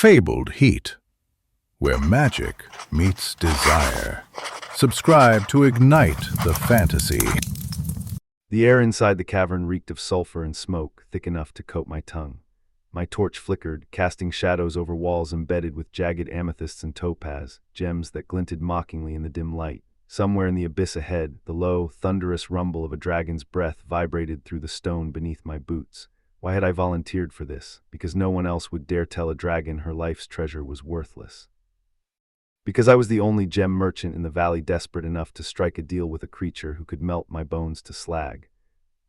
fabled heat, where magic meets desire. Subscribe to ignite the fantasy. The air inside the cavern reeked of sulfur and smoke, thick enough to coat my tongue. My torch flickered, casting shadows over walls embedded with jagged amethysts and topaz, gems that glinted mockingly in the dim light. Somewhere in the abyss ahead, the low, thunderous rumble of a dragon's breath vibrated through the stone beneath my boots. Why had I volunteered for this? Because no one else would dare tell a dragon her life's treasure was worthless. Because I was the only gem merchant in the valley desperate enough to strike a deal with a creature who could melt my bones to slag.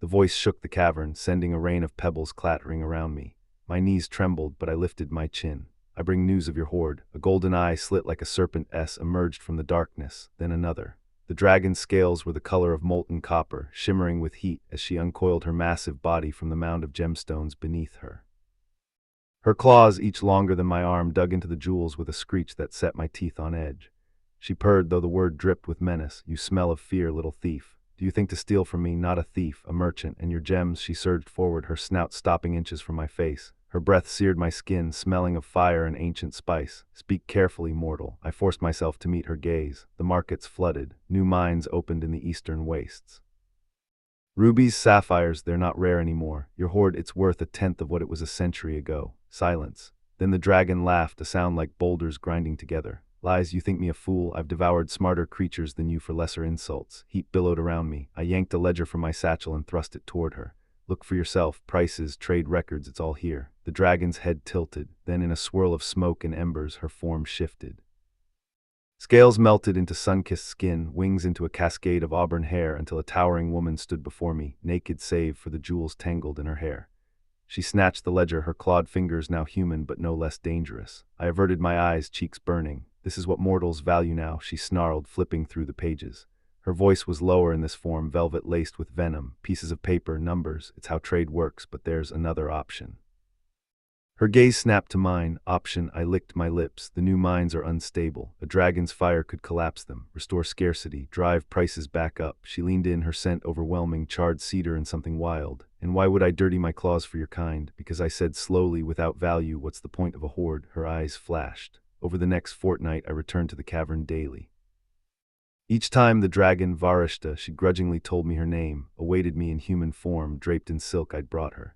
The voice shook the cavern, sending a rain of pebbles clattering around me. My knees trembled, but I lifted my chin. I bring news of your horde. A golden eye slit like a serpent S emerged from the darkness, then another. The dragon's scales were the color of molten copper, shimmering with heat as she uncoiled her massive body from the mound of gemstones beneath her. Her claws, each longer than my arm, dug into the jewels with a screech that set my teeth on edge. She purred, though the word dripped with menace. You smell of fear, little thief. Do you think to steal from me? Not a thief, a merchant, and your gems. She surged forward, her snout stopping inches from my face. Her breath seared my skin, smelling of fire and ancient spice. Speak carefully, mortal. I forced myself to meet her gaze. The markets flooded. New mines opened in the eastern wastes. Rubies, sapphires, they're not rare anymore. Your hoard, it's worth a tenth of what it was a century ago. Silence. Then the dragon laughed, a sound like boulders grinding together. Lies, you think me a fool? I've devoured smarter creatures than you for lesser insults. Heat billowed around me. I yanked a ledger from my satchel and thrust it toward her. Look for yourself. Prices, trade records, it's all here. The dragon's head tilted. Then in a swirl of smoke and embers, her form shifted. Scales melted into sun-kissed skin, wings into a cascade of auburn hair until a towering woman stood before me, naked save for the jewels tangled in her hair. She snatched the ledger, her clawed fingers now human but no less dangerous. I averted my eyes, cheeks burning. This is what mortals value now, she snarled, flipping through the pages. Her voice was lower in this form, velvet laced with venom. Pieces of paper, numbers, it's how trade works, but there's another option. Her gaze snapped to mine. Option. I licked my lips. The new mines are unstable. A dragon's fire could collapse them, restore scarcity, drive prices back up. She leaned in, her scent overwhelming, charred cedar and something wild. And why would I dirty my claws for your kind? Because I said slowly, without value, what's the point of a hoard? Her eyes flashed. Over the next fortnight, I returned to the cavern daily. Each time the dragon, Varishta, she grudgingly told me her name, awaited me in human form, draped in silk I'd brought her.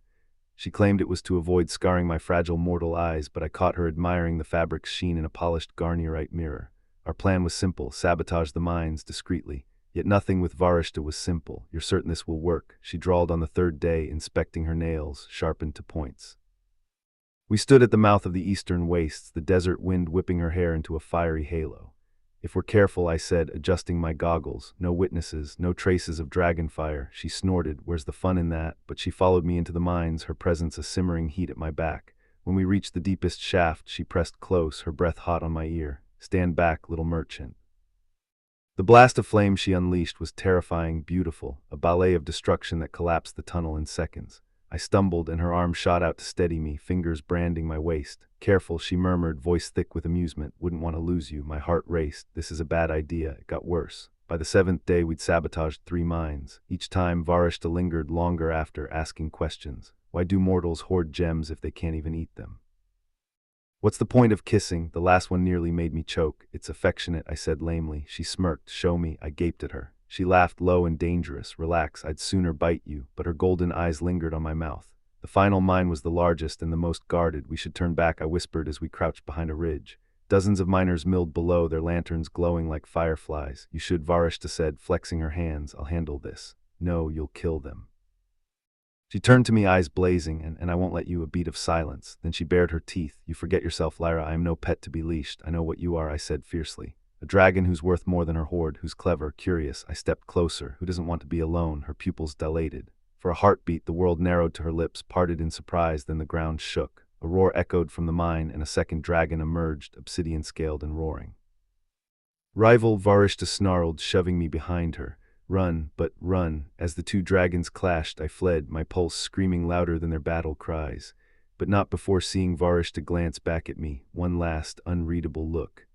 She claimed it was to avoid scarring my fragile mortal eyes, but I caught her admiring the fabric's sheen in a polished garnierite mirror. Our plan was simple, sabotage the mines discreetly. Yet nothing with Varishta was simple. You're certain this will work? She drawled on the third day, inspecting her nails, sharpened to points. We stood at the mouth of the eastern wastes, the desert wind whipping her hair into a fiery halo. If we're careful, I said, adjusting my goggles. No witnesses, no traces of dragonfire. She snorted. Where's the fun in that? But she followed me into the mines, her presence a simmering heat at my back. When we reached the deepest shaft, she pressed close, her breath hot on my ear. Stand back, little merchant. The blast of flame she unleashed was terrifying, beautiful, a ballet of destruction that collapsed the tunnel in seconds. I stumbled, and her arm shot out to steady me, fingers branding my waist. Careful, she murmured, voice thick with amusement. Wouldn't want to lose you. My heart raced. This is a bad idea. It got worse. By the seventh day, we'd sabotaged 3 mines. Each time, Varishta lingered longer after, asking questions. Why do mortals hoard gems if they can't even eat them? What's the point of kissing? The last one nearly made me choke. It's affectionate, I said lamely. She smirked. Show me. I gaped at her. She laughed low and dangerous. Relax, I'd sooner bite you, but her golden eyes lingered on my mouth. The final mine was the largest and the most guarded. We should turn back, I whispered as we crouched behind a ridge. Dozens of miners milled below, their lanterns glowing like fireflies. You should, Varishta said, flexing her hands. I'll handle this. No, you'll kill them. She turned to me, eyes blazing, and I won't let you. A beat of silence. Then she bared her teeth. You forget yourself, Lyra. I am no pet to be leashed. I know what you are, I said fiercely. A dragon who's worth more than her hoard, who's clever, curious. I stepped closer. Who doesn't want to be alone? Her pupils dilated. For a heartbeat, the world narrowed to her lips, parted in surprise, then the ground shook. A roar echoed from the mine, and a second dragon emerged, obsidian-scaled and roaring. Rival, Varishta snarled, shoving me behind her. Run, but run. As the 2 dragons clashed, I fled, my pulse screaming louder than their battle cries. But not before seeing Varishta glance back at me, one last, unreadable look.